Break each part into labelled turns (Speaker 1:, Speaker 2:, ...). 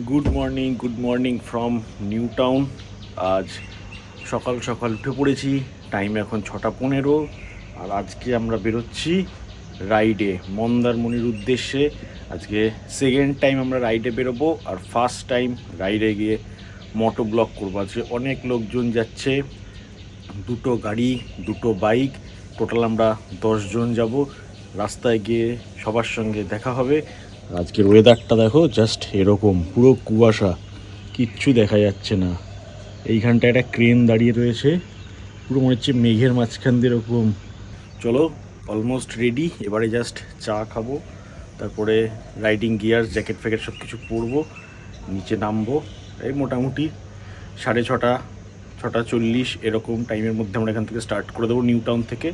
Speaker 1: Good morning from new town. আজ সকাল সকাল উঠে পড়েছি, টাইম এখন 6:15। আর আজকে আমরা বেরোচ্ছি রাইডে মন্দারমণির উদ্দেশ্যে। আজকে সেকেন্ড টাইম আমরা রাইডে বেরোবো, আর ফার্স্ট টাইম রাইডে গিয়ে মোটো ব্লগ করবো। আজকে অনেক লোকজন যাচ্ছে, দুটো গাড়ি, দুটো বাইক, টোটাল আমরা 10 জন যাব। রাস্তায় গিয়ে সবার সঙ্গে দেখা হবে। আজকের ওয়েদারটা দেখো, জাস্ট এরকম পুরো কুয়াশা, কিচ্ছু দেখা যাচ্ছে না। এইখানটা একটা ক্রেন দাঁড়িয়ে রয়েছে, পুরো মনে হচ্ছে মেঘের মাঝখান দিয়ে এরকম। চলো, অলমোস্ট রেডি। এবারে জাস্ট চা খাবো, তারপরে রাইডিং গিয়ার, জ্যাকেট ফ্যাকেট সব কিছু পরবো, নিচে নামবো। এই মোটামুটি 6:30, 6:40 এরকম টাইমের মধ্যে আমরা এখান থেকে স্টার্ট করে দেবো, নিউ টাউন থেকে।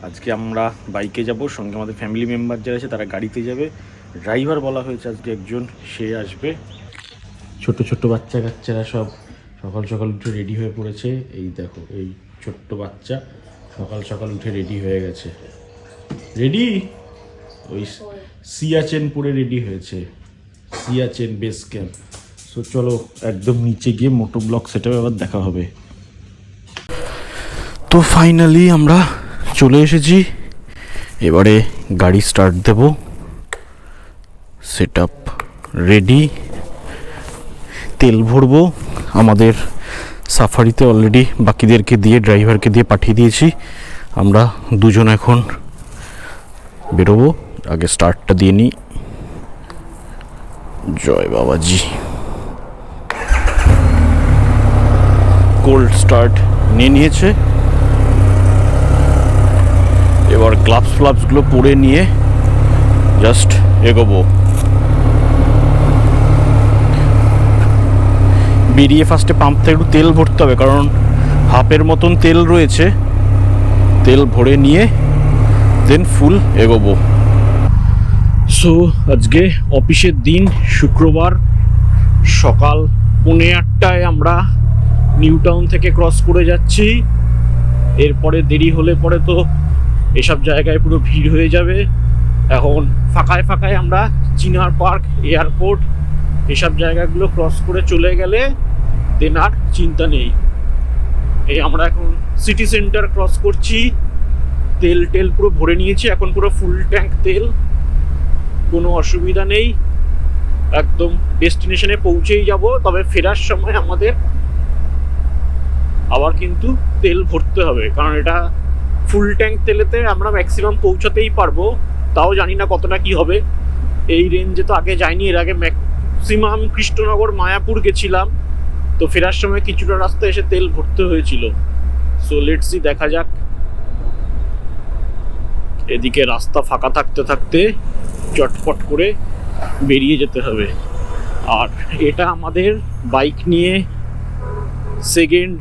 Speaker 1: আজকে আমরা বাইকে যাব, সঙ্গে আমাদের ফ্যামিলি মেম্বার যারা আছে তারা গাড়িতে যাবে। ড্রাইভার বলা হয়েছে আজকে একজন, সে আসবে। ছোট ছোট বাচ্চা কাচ্চারা সব সকাল সকাল উঠে রেডি হয়ে পড়েছে। এই দেখো, এই ছোট্ট বাচ্চা সকাল সকাল উঠে রেডি হয়ে গেছে। রেডি, ওই সিয়াচেন পরে রেডি হয়েছে, সিয়াচেন বেস ক্যাম্প। সো চলো একদম নিচে গিয়ে মোটো ব্লগ সেটআপ আবার দেখা হবে। তো ফাইনালি আমরা চলে এসেছি, এবারে গাড়ি স্টার্ট দেব। সেটআপ রেডি, তেল ভরবো। আমাদের সাফারিতে অলরেডি বাকিদেরকে দিয়ে, ড্রাইভারকে দিয়ে পাঠিয়ে দিয়েছি। আমরা দুজন এখন বেরোবো। আগে স্টার্টটা দিয়ে নিই। জয় বাবাজি। কোল্ড স্টার্ট নিয়ে নিয়েছে। এবার গ্লাভসগুলো পরে নিয়ে জাস্ট এগোবো। বেরিয়ে ফার্স্টে পাম্প থেকে একটু তেল ভরতে হবে, কারণ হাফের মতন তেল রয়েছে। তেল ভরে নিয়ে দেন ফুল এগোবো। সো আজকে অফিসের দিন, শুক্রবার, সকাল 8:15 আমরা নিউ টাউন থেকে ক্রস করে যাচ্ছি। এরপরে দেরি হলে পরে তো এসব জায়গায় পুরো ভিড় হয়ে যাবে। এখন ফাঁকায় ফাঁকায় আমরা চিনার পার্ক, এয়ারপোর্ট, এসব জায়গাগুলো ক্রস করে চলে গেলে দেন আর চিন্তা নেই। এই আমরা এখন সিটি সেন্টার ক্রস করছি। তেল পুরো ভরে নিয়েছি, এখন পুরো ফুল ট্যাঙ্ক তেল, কোনো অসুবিধা নেই। একদম ডেস্টিনেশনে পৌঁছেই যাব। তবে ফেরার সময় আমাদের আবার কিন্তু তেল ভরতে হবে, কারণ এটা ফুল ট্যাঙ্ক তেলেতে আমরা ম্যাক্সিমাম পৌঁছাতেই পারবো। তাও জানি না কতটা কি হবে। এই রেঞ্জে তো আগে যাইনি, এর আগে ম্যাক্সিমাম কৃষ্ণনগর, মায়াপুর গেছিলাম, তো ফেরার সময় কিছুটা রাস্তা এসে তেল ভরতে হয়েছিল। সো লেটস সি, দেখা যাক। এদিকে রাস্তা ফাঁকা থাকতে থাকতে চটপট করে বেরিয়ে যেতে হবে। আর এটা আমাদের বাইক নিয়ে সেকেন্ড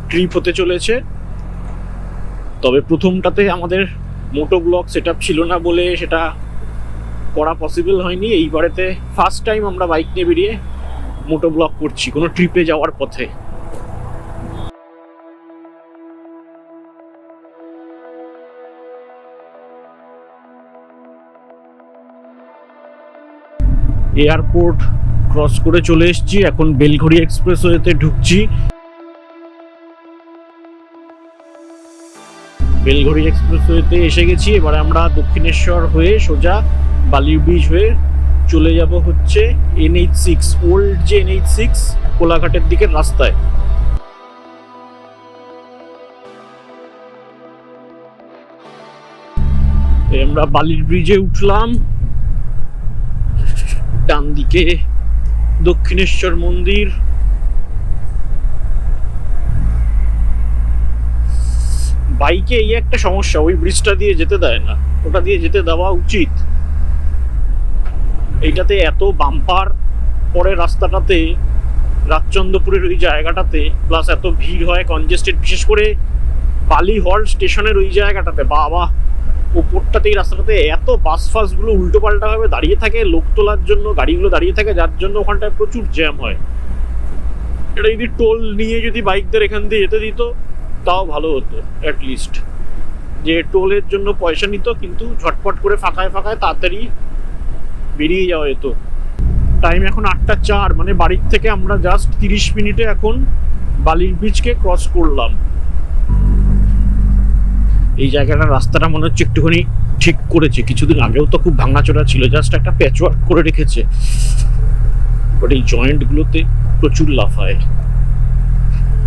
Speaker 1: ট্রিপ হতে চলেছে। তবে প্রথমটাতে আমাদের মোটো ব্লগ সেটআপ ছিল না বলে সেটা করা পসিবল হয়নি। এইবারেতে ফার্স্ট টাইম আমরা বাইক নিয়ে বেরিয়ে মোটো ব্লগ করছি কোনো ট্রিপে যাওয়ার পথে। এয়ারপোর্ট ক্রস করে চলে এসেছি, এখন বেলঘড়ি এক্সপ্রেসওয়েতে ঢুকছি। বেলঘড়ি এক্সপ্রেসওয়েতে এসে গেছি। এবারে আমরা দক্ষিণেশ্বর হয়ে সোজা বালির ব্রিজ হয়ে চলে যাব হচ্ছে NH6, ওল্ড যে NH6 কোলাঘাটের দিকের রাস্তায়। আমরা বালির ব্রিজে উঠলাম। ডান দিকে দক্ষিণেশ্বর মন্দির। বাইকে এই একটা সমস্যা, ওই ব্রিজটা দিয়ে যেতে দেয় না, ওটা দিয়ে যেতে দেওয়া উচিত। এইটাতে এত বাম্পার পরে রাস্তাটাতে, রাজচন্দ্রপুরের ওই জায়গাটাতে, প্লাস এত ভিড় হয়, কনজেস্টেড, বিশেষ করে বালি হল্ট স্টেশনের ওই জায়গাটাতে। বাবা, উপরটাতেই রাস্তাটাতে এত বাস ফাসগুলো উল্টো পাল্টা ভাবে দাঁড়িয়ে থাকে, লোক তোলার জন্য গাড়িগুলো দাঁড়িয়ে থাকে, যার জন্য ওখানটায় প্রচুর জ্যাম হয়। এটা যদি টোল নিয়ে যদি বাইকদের এখান দিয়ে যেতে দিত তাও ভালো হতো। অ্যাটলিস্ট যে টোলের জন্য পয়সা নিত, কিন্তু ঝটপট করে ফাঁকায় ফাঁকায় তাড়াতাড়ি বেরিয়ে যাওয়া যেত। টাইম এখন 8:04, মানে বাড়ির থেকে আমরা জাস্ট 30 মিনিটে এখন বালির ব্রিজকে ক্রস করলাম। এই জায়গাটা রাস্তাটা মনে হচ্ছে একটুখানি ঠিক করেছে, কিছুদিন আগেও তো খুব ভাঙাচোরা ছিল, জাস্ট একটা প্যাচওয়ার্ক করে রেখেছে, বাট এই জয়েন্টগুলোতে প্রচুর লাফায়।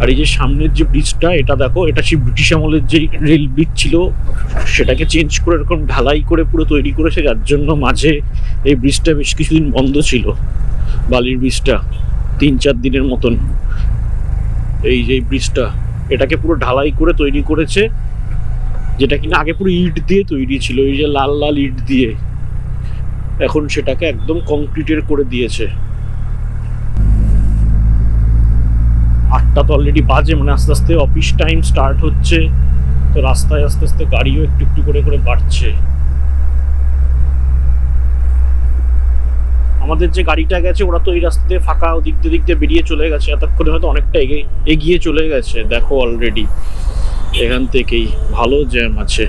Speaker 1: আর এই যে সামনের যে ব্রিজটা, এটা দেখো, এটা সেই ব্রিটিশ আমলের যে রেল ব্রিজ ছিল সেটাকে চেঞ্জ করে এরকম ঢালাই করে পুরো তৈরি করেছে, যার জন্য মাঝে এই ব্রিজটা বেশ কিছুদিন বন্ধ ছিল, বালির ব্রিজটা 3-4 দিনের মতন। এই যে ব্রিজটা, এটাকে পুরো ঢালাই করে তৈরি করেছে, যেটা কিনা আগে পুরো ইট দিয়ে তৈরি ছিল, এই যে লাল লাল ইট দিয়ে, এখন সেটাকে একদম কংক্রিটের করে দিয়েছে। 8টা তো অলরেডি বাজে, মানে আস্তে আস্তে অফিস টাইম স্টার্ট হচ্ছে, তো রাস্তায় আস্তে আস্তে গাড়িও একটু একটু করে করে বাড়ছে। আমাদের যে গাড়িটা গেছে ওরা তো এই রাস্তা দিয়ে ফাঁকা দিক দিয়ে বেরিয়ে চলে গেছে, এতক্ষণে হয়তো অনেকটা এগিয়ে চলে গেছে। দেখো অলরেডি এখান থেকেই ভালো জ্যাম আছে।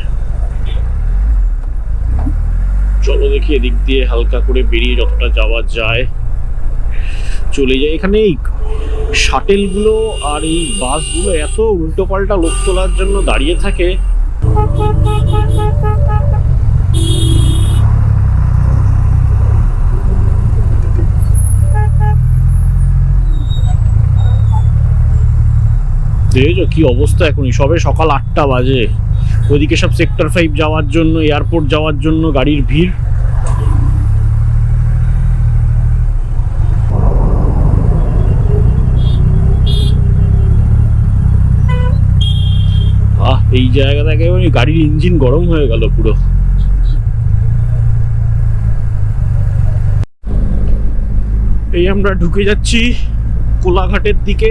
Speaker 1: চলো দেখি এদিক দিয়ে হালকা করে বেরিয়ে যতটা যাওয়া যায় চলে যায়। এখানে এই শাটেলগুলো আর এই বাসগুলো এত উল্টো পাল্টা লোক তোলার জন্য দাঁড়িয়ে থাকে। দেখেছো কি অবস্থা, এখনই সবে সকাল 8টা বাজে, ওইদিকে সব সেক্টর 5 যাওয়ার জন্য, এয়ারপোর্ট যাওয়ার জন্য গাড়ির ভিড়। এই জায়গা থেকে গাড়ির ইঞ্জিন গরম হয়ে গেল পুরো। এই আমরা ঢুকে যাচ্ছি কোলাঘাটের দিকে,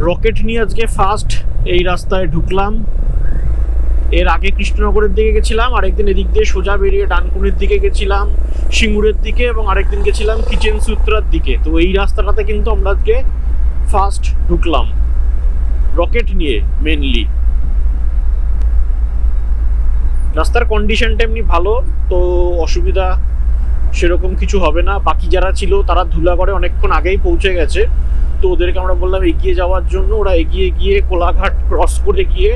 Speaker 1: রকেট নিয়ে আজকে ফার্স্ট এই রাস্তায় ঢুকলাম। এর আগে কৃষ্ণনগরের দিকে গেছিলাম, আরেকদিন এদিক দিয়ে সোজা বেরিয়ে ডানকুনির দিকে গেছিলাম, সিঙ্গুরের দিকে, এবং আরেকদিন গেছিলাম কিচেন সূত্রার দিকে। তো এই রাস্তাটাতে কিন্তু আমরা আজকে ফার্স্ট ঢুকলাম রকেট নিয়ে। মেনলি রাস্তার কন্ডিশনটা এমনি ভালো, তো অসুবিধা সেরকম কিছু হবে না। বাকি যারা ছিল তারা ধুলাগড়ে অনেকক্ষণ আগেই পৌঁছে গেছে, তো ওদেরকে আমরা বললাম এগিয়ে যাওয়ার জন্য, ওরা এগিয়ে গিয়ে কোলাঘাট ক্রস করে গিয়ে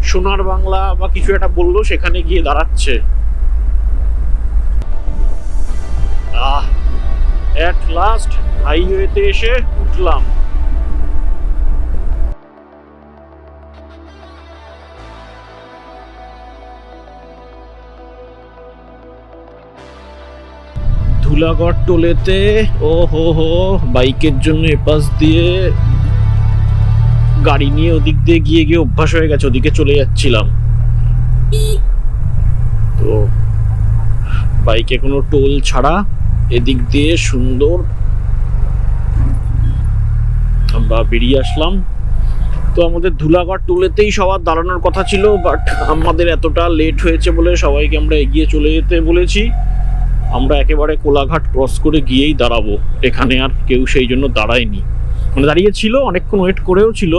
Speaker 1: সোনার বাংলা বা কিছু একটা বললো, সেখানে গিয়ে দাঁড়াচ্ছে। এট লাস্ট হাইওয়েতে এসে উঠলাম। ধুলাগড় টোলেতে ও হো বাইকের জন্য এপাশ দিয়ে গাড়ি নিয়ে ওদিক দিয়ে গিয়ে গিয়ে অভ্যাস হয়ে গেছে, ওদিকে চলে যাচ্ছিলাম। তো বাইকে কোনো টোল ছাড়া এদিক দিয়ে সুন্দর আমরা বেরিয়ে আসলাম। তো আমাদের ধুলাগড় টোলেতেই সবার দাঁড়ানোর কথা ছিল, বাট আমাদের এতটা লেট হয়েছে বলে সবাইকে আমরা এগিয়ে চলে যেতে বলেছি। আমরা একেবারে কোলাঘাট ক্রস করে গিয়েই দাঁড়াবো, এখানে আর কেউ সেই জন্য দাঁড়ায়নি, মানে দাঁড়িয়েছিল, অনেকক্ষণ ওয়েট করেও ছিল,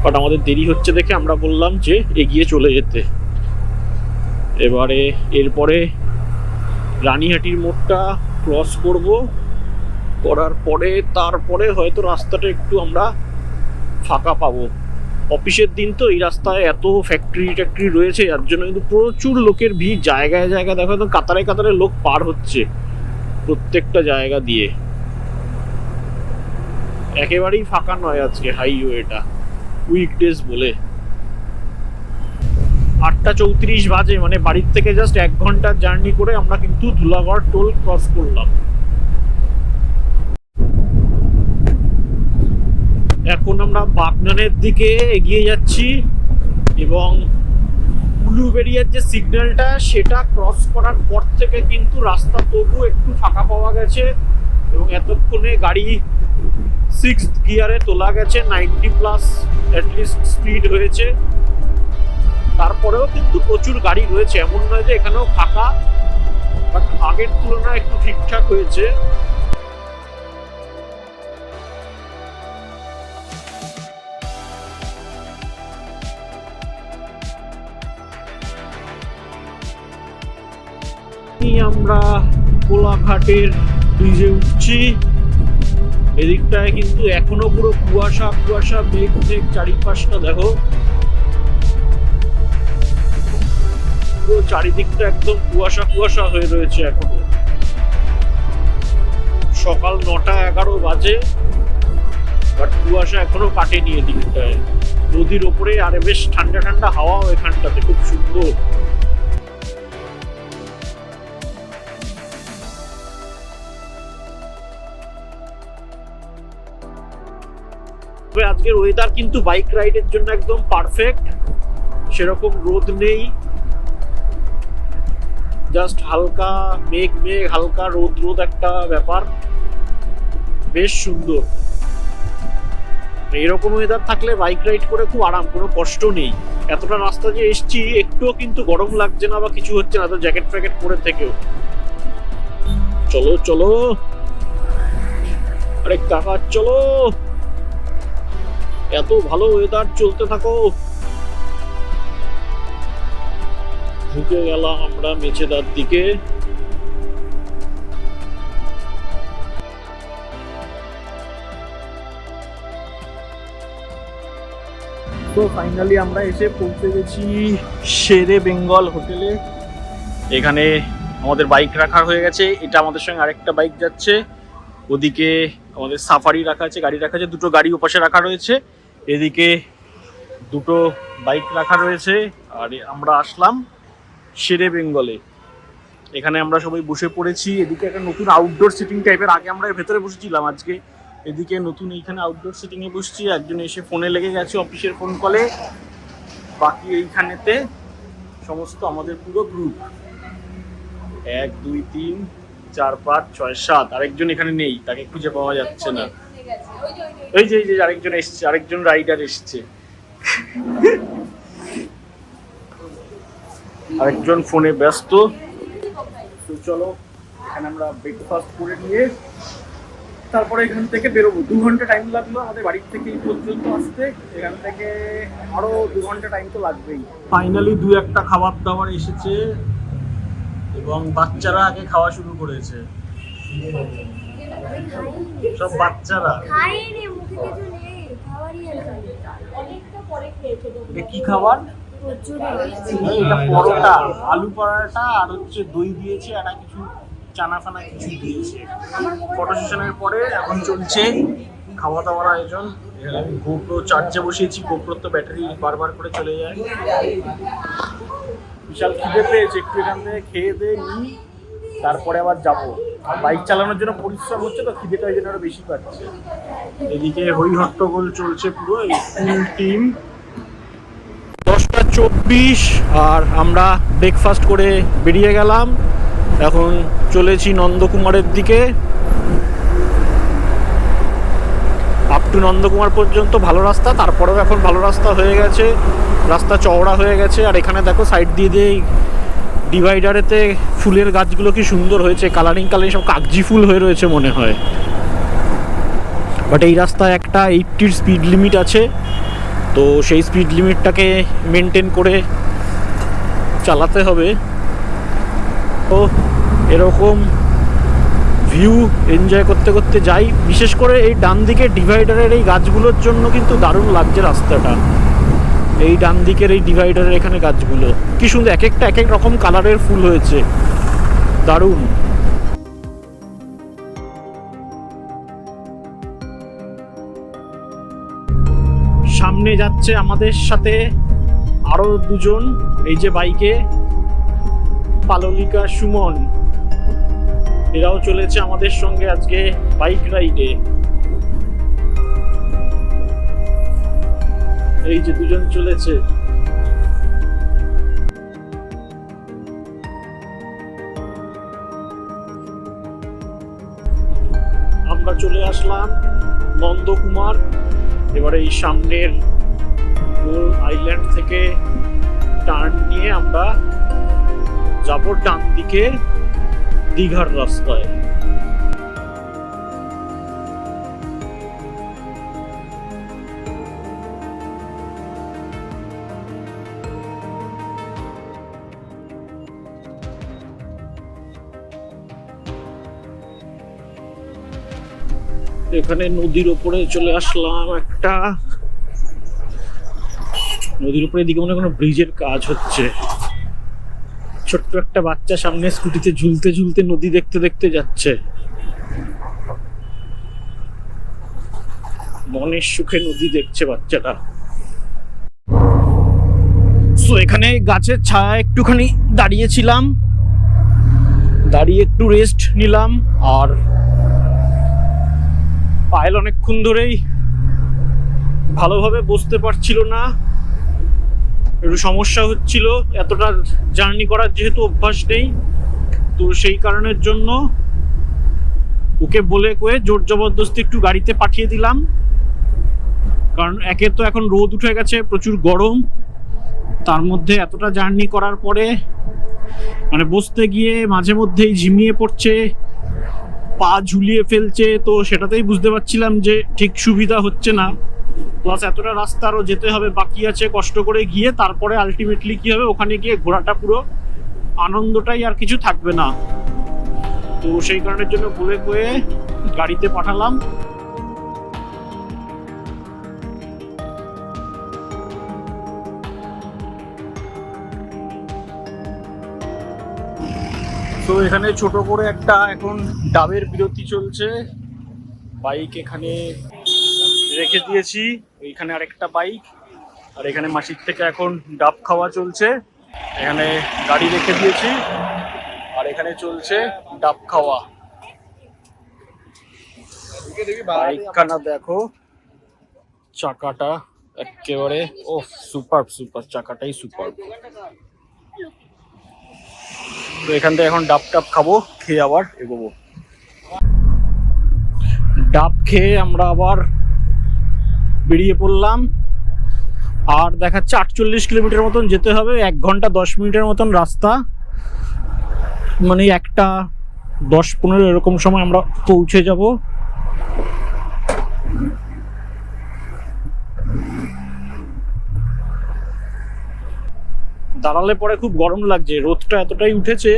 Speaker 1: বাট আমাদের দেরি হচ্ছে দেখে আমরা বললাম যে এগিয়ে চলে যেতে। এবারে এরপরে রানীহাটির মোড়টা ক্রস করব, করার পরে তারপরে হয়তো রাস্তাটা একটু আমরা ফাঁকা পাবো। অফিসের দিন তো এই রাস্তায় এত ফ্যাক্টরি রয়েছে, যার জন্য কিন্তু প্রচুর লোকের ভিড়, জায়গায় জায়গায় দেখো একদম কাতারে কাতারে লোক পার হচ্ছে প্রত্যেকটা জায়গা দিয়ে। একেবারেই ফাঁকা নয় আজকে হাইওয়েটা, উইকডেজ বলে। 8:34 বাজে, মানে বাড়ির থেকে জাস্ট 1 ঘন্টার জার্নি করে আমরা কিন্তু ধুলাগড় টোল ক্রস করলাম। এখন আমরা বাগনানের দিকে এগিয়ে যাচ্ছি, এবং উলুবেড়িয়ার যে সিগন্যালটা সেটা ক্রস করার পর থেকে কিন্তু রাস্তা তবু একটু ফাঁকা পাওয়া গেছে, এবং এতক্ষণে গাড়ি 6th গিয়ারে তোলা গেছে, 90+ অ্যাটলিস্ট স্পিড হয়েছে। তারপরেও কিন্তু প্রচুর গাড়ি রয়েছে, এমন নয় যে এখানেও ফাঁকা, বাট আগের তুলনায় একটু ঠিকঠাক হয়েছে। আমরা কোলাঘাটের ব্রিজে উঠছি। এদিকটায় কিন্তু এখনো পুরো কুয়াশা কুয়াশা, মেঘ মেঘ, চারিপাশটা দেখো পুরো চারিদিকটা একদম কুয়াশা কুয়াশা হয়ে রয়েছে এখনো। সকাল 9:11 বাজে, বাট কুয়াশা এখনো কাটেনি এদিকটায়। নদীর ওপরে আর বেশ ঠান্ডা ঠান্ডা হাওয়াও এখানটাতে, খুব সুন্দর। আজকের ওয়েদার কিন্তু বাইক রাইডের জন্য একদম পারফেক্ট। সেরকম রোদ নেই, জাস্ট হালকা মেঘ মেঘ, হালকা রোদ রোদ একটা ব্যাপার, বেশ সুন্দর। এরকম ওয়েদার থাকলে বাইক রাইড করে খুব আরাম, কোনো কষ্ট নেই। এতটা রাস্তা যে এসছি একটুও কিন্তু গরম লাগছে না বা কিছু হচ্ছে না, তো জ্যাকেট ফ্যাকেট পরে থেকেও। চলো চলো, আরে কাকা চলো, এত ভালো ওয়েদার, চলতে থাকো। ঢুকে গেলাম আমরা মেছেদার দিকে। তো ফাইনালি আমরা এসে পৌঁছে গেছি শেরে বেঙ্গল হোটেলে। এখানে আমাদের বাইক রাখা হয়ে গেছে, এটা আমাদের সঙ্গে আরেকটা বাইক যাচ্ছে। ওদিকে আমাদের সাফারি রাখা আছে, গাড়ি রাখা আছে, দুটো গাড়ি ওপাশে রাখা রয়েছে। এদিকে দুটো বাইক রাখা রয়েছে। আর আমরা আসলাম শেরে বেঙ্গলে। এখানে আমরা সবাই বসে পড়েছি। এদিকে একটা নতুন আউটডোর সিটিং টাইপের, আগে আমরা ভেতরে বসেছিলাম, আজকে এদিকে নতুন এইখানে আউটডোর সিটিং এ বসছি। একজন এসে ফোনে লেগে গেছে অফিসের ফোন কলে। বাকি এইখানেতে সমস্ত আমাদের পুরো গ্রুপ, 1 2 3 4 5 6 7। আরেকজন এখানে নেই, তাকে খুঁজে পাওয়া যাচ্ছে না। এই যে আরেকজন এসছে, আরেকজন রাইডার এসছে। আরেকজন ফোনে ব্যস্ত। তো চলো, এখানে আমরা ব্রেকফাস্ট করে নিয়ে তারপরে এখান থেকে বেরোবো। 2 ঘন্টা টাইম লাগলো আমাদের বাড়ি থেকে এই পর্যন্ত আসতে। এখান থেকে আরো 2 ঘন্টা টাইম তো লাগবেই। ফাইনালি 2-1টা খাবার দাবার এসেছে এবং বাচ্চারা আগে খাওয়া শুরু করেছে। সব বাচ্চারা কি খাবার? এটা পরোটা, আলু পরোটা, আর হচ্ছে দই দিয়েছে, আর কিছু চানা ফানা কিছু দিয়েছে। ফটো সেশনের পরে এখন চলছে খাওয়া দাওয়ার আয়োজন। আমি গোপ্রো চার্জে বসিয়েছি, গোপ্রোর তো ব্যাটারি বারবার করে চলে যায়। বিশাল খিদে পেয়েছে, একটু এখান থেকে খেয়ে দিয়ে নিই, তারপরে আবার যাবো। আর বাইক চালানোর জন্য পরিশ্রম হচ্ছে, তো খিদেটা ওই জন্য আরো বেশি পাচ্ছে। এদিকে হই হট্টগোল চলছে পুরো, এই ফুল টিম। 10:24 আর আমরা ব্রেকফাস্ট করে বেরিয়ে গেলাম। এখন চলেছি নন্দকুমারের দিকে। আপ টু নন্দকুমার পর্যন্ত ভালো রাস্তা, তারপরেও এখন ভালো রাস্তা হয়ে গেছে, রাস্তা চওড়া হয়ে গেছে। আর এখানে দেখো সাইড দিয়ে দিয়ে ডিভাইডারেতে ফুলের গাছগুলো কি সুন্দর হয়েছে, কালারিং কালারিং, সব কাগজি ফুল হয়ে রয়েছে মনে হয়। বাট এই রাস্তায় একটা 80 স্পিড লিমিট আছে, তো সেই স্পিড লিমিটটাকে মেনটেন করে চালাতে হবে। তো এরকম ভিউ এনজয় করতে করতে যাই। বিশেষ করে এই ডান দিকে ডিভাইডারের এই গাছগুলোর জন্য কিন্তু দারুণ লাগছে রাস্তাটা। এই ডান দিকের এই ডিভাইডারের এখানে গাছগুলো কি সুন্দর, এক একটা এক এক রকম কালারের ফুল হয়েছে, দারুণ। সামনে যাচ্ছে আমাদের সাথে আরো দুজন, এই যে বাইকে, পাললিকা, সুমন, এরাও চলেছে আমাদের সঙ্গে আজকে বাইক রাইডে। এই যে দুজন চলেছে। আমরা চলে আসলাম নন্দকুমার। এবারে এই সামনের আইল্যান্ড থেকে টার্ন নিয়ে আমরা যাবো ডান দিকে দীঘার রাস্তায়। এখানে নদীর ওপরে চলে আসলাম। একটা নদীর উপরে এদিকে মনে হয় কোনো ব্রিজের কাজ হচ্ছে। ছোট্ট একটা বাচ্চা সামনে স্কুটিতে ঝুলতে ঝুলতে নদী দেখতে দেখতে যাচ্ছে। মনের সুখে নদী দেখছে বাচ্চাটা। সো এখানে গাছের ছায়া একটুখানি দাঁড়িয়েছিলাম, দাঁড়িয়ে একটু রেস্ট নিলাম। আর পায়েল অনেকক্ষণ ধরেই ভালোভাবে বসতে পারছিল না, একটু সমস্যা হচ্ছিল এতটা জার্নি করার, যেহেতু অভ্যাস নেই। তো সেই কারণের জন্য ওকে বলে কয়ে জোর জবরদস্তি একটু গাড়িতে পাঠিয়ে দিলাম। কারণ একে তো এখন রোদ উঠে গেছে, প্রচুর গরম, তার মধ্যে এতটা জার্নি করার পরে মানে বসতে গিয়ে মাঝে মধ্যেই ঝিমিয়ে পড়ছে, পা ঝুলিয়ে ফেলছে। তো সেটাতেই বুঝতে পারছিলাম যে ঠিক সুবিধা হচ্ছে না। প্লাস এতটা রাস্তা আরও যেতে হবে, বাকি আছে, কষ্ট করে গিয়ে তারপরে আলটিমেটলি কি হবে, ওখানে গিয়ে ঘোরাটা পুরো আনন্দটাই আর কিছু থাকবে না। তো সেই কারণের জন্য বলে কয়ে গাড়িতে পাঠালাম। তো এখানে ছোট করে একটা এখন ডাবের বিরতি চলছে। বাইক এখানে রেখে দিয়েছি, এইখানে আরেকটা বাইক, আর এখানে মাসির থেকে এখন ডাব খাওয়া চলছে। এখানে গাড়ি রেখে দিয়েছি আর এখানে চলছে ডাব খাওয়া। বাইকখানা দেখো, চাকাটা একেবারে ও সুপার সুপার, চাকাটাই সুপার। তো এখান থেকে এখন ডাব টাব খাবো, খেয়ে আবার এগোবো। ডাব খেয়ে আমরা আবার বেরিয়ে পড়লাম। আর দেখাচ্ছে 48 কিলোমিটার মতন যেতে হবে, 1 ঘন্টা 10 মিনিটের মতন রাস্তা। মানে 1টা 10-15 এরকম সময় আমরা পৌঁছে যাব। দাঁড়ালে পরে খুব গরম লাগছে, রোদটা এতটাই উঠেছে।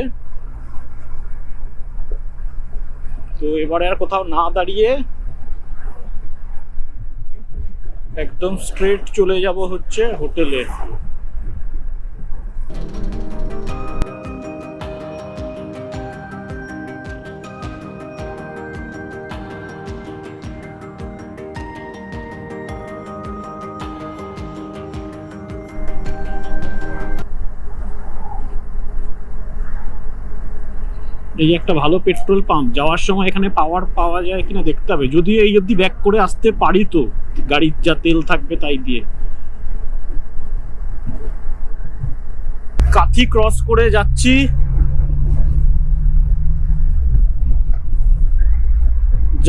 Speaker 1: তো এবারে আর কোথাও না দাঁড়িয়ে একদম স্ট্রেট চলে যাব হচ্ছে হোটেলে। এই একটা ভালো পেট্রোল পাম্প, যাওয়ার সময় এখানে পাওয়া যায় কিনা দেখতে হবে। যদি এই অবধি ব্যাক করে আসতে পারি তো গাড়ির যা তেল থাকবে তাই দিয়ে। কাথি ক্রস করে যাচ্ছি,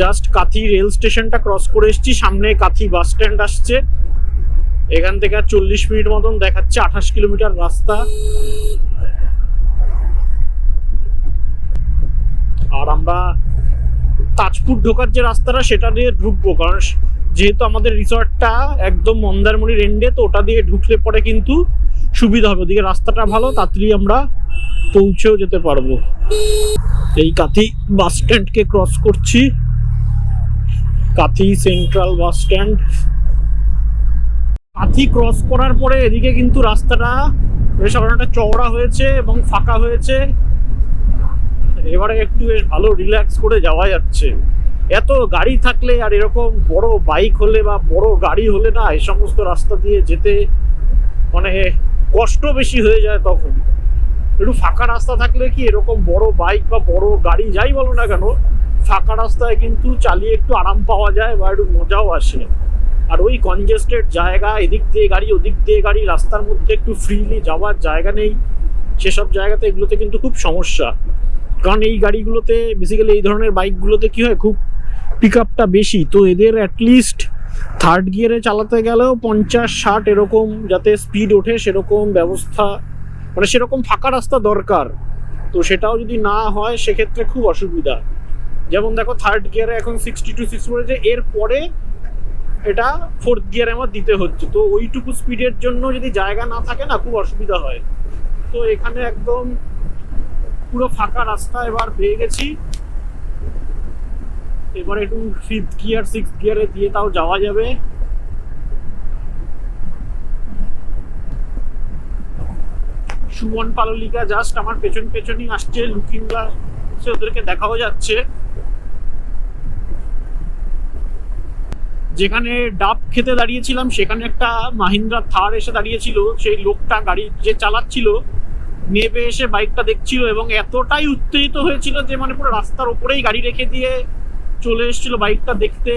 Speaker 1: জাস্ট কাথি রেল স্টেশনটা ক্রস করে এসেছি, সামনে কাথি বাস স্ট্যান্ড আসছে। এখান থেকে 40 মিনিট মতন দেখাচ্ছে, 28 কিলোমিটার রাস্তা। আর আমরা তাজপুর ঢোকার যে রাস্তাটা সেটা দিয়ে ঢুকবো, কারণ যেহেতু আমাদের রিসর্টটা একদম মন্দারমণির এন্ডে, তো ওটা দিয়ে ঢুকলে পরে কিন্তু সুবিধা হবে, ওদিকে রাস্তাটা ভালো, তাড়াতাড়ি আমরা পৌঁছেও যেতে পারবো। এই কাথি বাস স্ট্যান্ডকে ক্রস করছি, Kanthi central bus stand. Kanthi cross করার পরে এদিকে কিন্তু রাস্তাটা বেশ অনেকটা চওড়া হয়েছে এবং ফাঁকা হয়েছে। এবারে একটু বেশ ভালো রিল্যাক্স করে যাওয়া যাচ্ছে। এত গাড়ি থাকলে আর এরকম বড় বাইক হলে বা বড় গাড়ি হলে না, এই সমস্ত রাস্তা দিয়ে যেতে মানে কষ্ট বেশি হয়ে যায়। তখন একটু ফাঁকা রাস্তা থাকলে কি এরকম বড় বাইক বা বড় গাড়ি যাই বলো না কেন, ফাঁকা রাস্তায় কিন্তু চালিয়ে একটু আরাম পাওয়া যায় বা একটু মজাও আসে। আর ওই কনজেস্টেড জায়গা, এদিক দিয়ে গাড়ি ওদিক দিয়ে গাড়ি, রাস্তার মধ্যে একটু ফ্রিলি যাওয়ার জায়গা নেই, সেসব জায়গাতে এগুলোতে কিন্তু খুব সমস্যা। কারণ এই গাড়িগুলোতে বেসিক্যালি এই ধরনের বাইকগুলোতে কি হয়, খুব পিক আপটা বেশি, তো এদের অ্যাটলিস্ট থার্ড গিয়ারে চালাতে গেলেও 50-60 এরকম যাতে স্পিড ওঠে সেরকম ব্যবস্থা, মানে সেরকম ফাঁকা রাস্তা দরকার। তো সেটাও যদি না হয় সেক্ষেত্রে খুব অসুবিধা। যেমন দেখো থার্ড গিয়ারে এখন 62 পড়েছে, এরপরে এটা 4th গিয়ারে আমার দিতে হচ্ছে। তো ওইটুকু স্পিডের জন্য যদি জায়গা না থাকে না, খুব অসুবিধা হয়। তো এখানে একদম পুরো ফাঁকা রাস্তা এবার পেয়ে গেছি। এবারে একটু 5th গিয়ার 6th গিয়ারে দিয়ে তাও যাওয়া যাবে। সুমন পাললিকা জাস্ট আমার পেছন পেছনই আসছে, লুকিং গ্লাসে ওদেরকে দেখাও যাচ্ছে। যেখানে ডাব খেতে দাঁড়িয়েছিলাম সেখানে একটা মাহিন্দ্রা থার এসে দাঁড়িয়েছিল। সেই লোকটা গাড়ি যে চালাচ্ছিল নেবে এসে বাইকটা দেখছিল এবং এতটাই উত্তেজিত হয়েছিল যে মানে পুরো রাস্তার ওপরেই গাড়ি রেখে দিয়ে চলে এসেছিল বাইকটা দেখতে।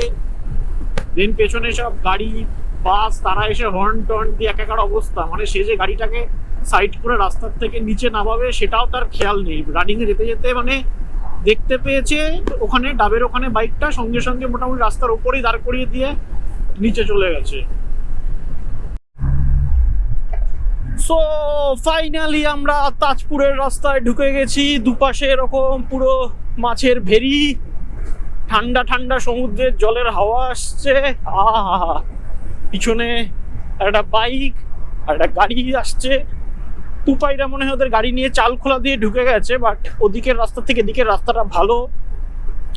Speaker 1: দেন পেছনে সব গাড়ি বাস তারা এসে হর্ন টর্ন দিয়ে একাকার অবস্থা, মানে সে যে গাড়িটাকে সাইড করে রাস্তার থেকে নিচে নামাবে সেটাও তার খেয়াল নেই। রানিং এ যেতে যেতে মানে দেখতে পেয়েছে ওখানে ডাবের ওখানে বাইকটা, সঙ্গে সঙ্গে মোটামুটি রাস্তার উপরেই দাঁড় করিয়ে দিয়ে নিচে চলে গেছে। সো ফাইনালি আমরা তাজপুরের রাস্তায় ঢুকে গেছি। দুপাশে এরকম পুরো মাছের ভেরি, ঠান্ডা ঠান্ডা সমুদ্রের জলের হাওয়া আসছে। আহা, পিছনে একটা বাইক আর একটা গাড়ি আসছে। তুপাইরা মনে হয় ওদের গাড়ি নিয়ে চালখোলা দিয়ে ঢুকে গেছে, বাট ওদিকের রাস্তা থেকে এদিকের রাস্তাটা ভালো,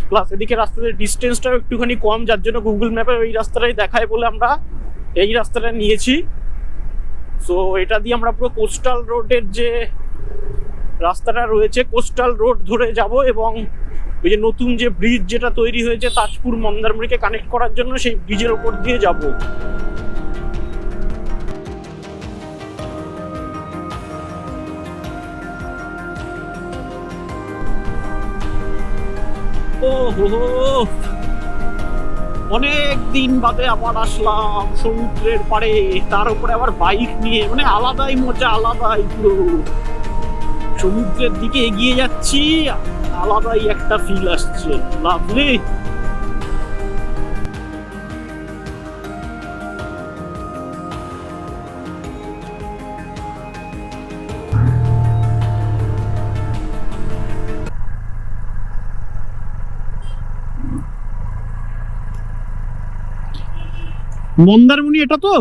Speaker 1: প্লাস এদিকের রাস্তাতে ডিস্টেন্সটাও একটুখানি কম, যার জন্য গুগল ম্যাপে ওই রাস্তাটাই দেখায় বলে আমরা এই রাস্তাটা নিয়েছি। সো এটা দিয়ে আমরা পুরো কোস্টাল রোডের যে রাস্তাটা রয়েছে কোস্টাল রোড ধরে যাব এবং ওই যে নতুন যে ব্রিজ যেটা তৈরি হয়েছে তাজপুর মন্দারমণিকে কানেক্ট করার জন্য সেই ব্রিজের ওপর দিয়ে যাব। ও হো, অনেক দিন বাদে আবার আসলাম সমুদ্রের পাড়ে, তার উপরে আবার বাইক নিয়ে, মানে আলাদাই মজা, আলাদাই পুরো সমুদ্রের দিকে এগিয়ে যাচ্ছি, আলাদাই একটা ফিল আসছে। লাভলি। মন্দারমণি এটা তো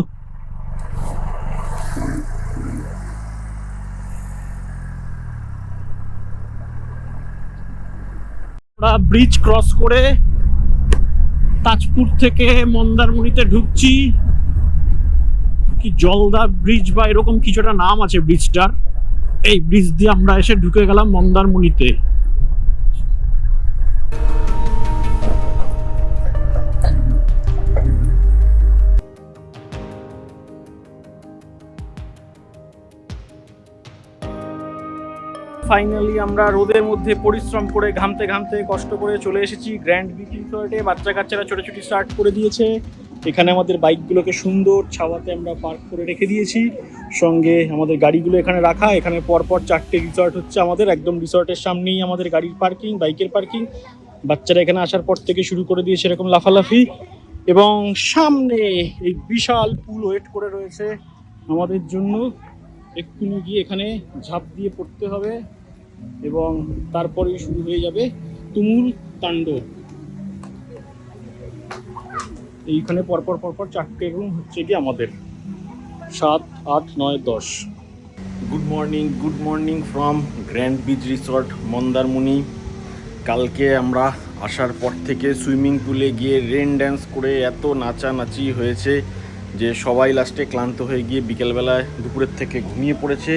Speaker 1: ব্রিজ ক্রস করে তাজপুর থেকে মন্দারমণিতে ঢুকছি। কি জলদা ব্রিজ বা এরকম কিছু একটা নাম আছে ব্রিজটার। এই ব্রিজ দিয়ে আমরা এসে ঢুকে গেলাম মন্দারমণিতে। ফাইনালি আমরা রোদের মধ্যে পরিশ্রম করে ঘামতে ঘামতে কষ্ট করে চলে এসেছি গ্র্যান্ড বিচ রিসর্টে। বাচ্চা কাচ্চারা ছোটাছুটি স্টার্ট করে দিয়েছে। এখানে আমাদের বাইকগুলোকে সুন্দর ছাওয়াতে আমরা পার্ক করে রেখে দিয়েছি, সঙ্গে আমাদের গাড়িগুলো এখানে রাখা। এখানে পরপর 4টে রিসর্ট হচ্ছে আমাদের, একদম রিসর্টের সামনেই আমাদের গাড়ির পার্কিং, বাইকের পার্কিং। বাচ্চারা এখানে আসার পর থেকে শুরু করে দিয়েছে এরকম লাফালাফি, এবং সামনে এই বিশাল পুল ওয়েট করে রয়েছে আমাদের জন্য। এক্ষুনি গিয়ে এখানে ঝাঁপ দিয়ে পড়তে হবে এবং তারপরেই শুরু হয়ে যাবে তুমুল তাণ্ডব। এইখানে পরপর 4টে রুম হচ্ছে কি আমাদের, 7, 8, 9, 10। Good morning from grand beach resort Mandarmani. কালকে আমরা আসার পর থেকে সুইমিং পুলে গিয়ে রেন ড্যান্স করে এত নাচানাচি হয়েছে যে সবাই লাস্টে ক্লান্ত হয়ে গিয়ে বিকেলবেলায় দুপুরের থেকে ঘুমিয়ে পড়েছে।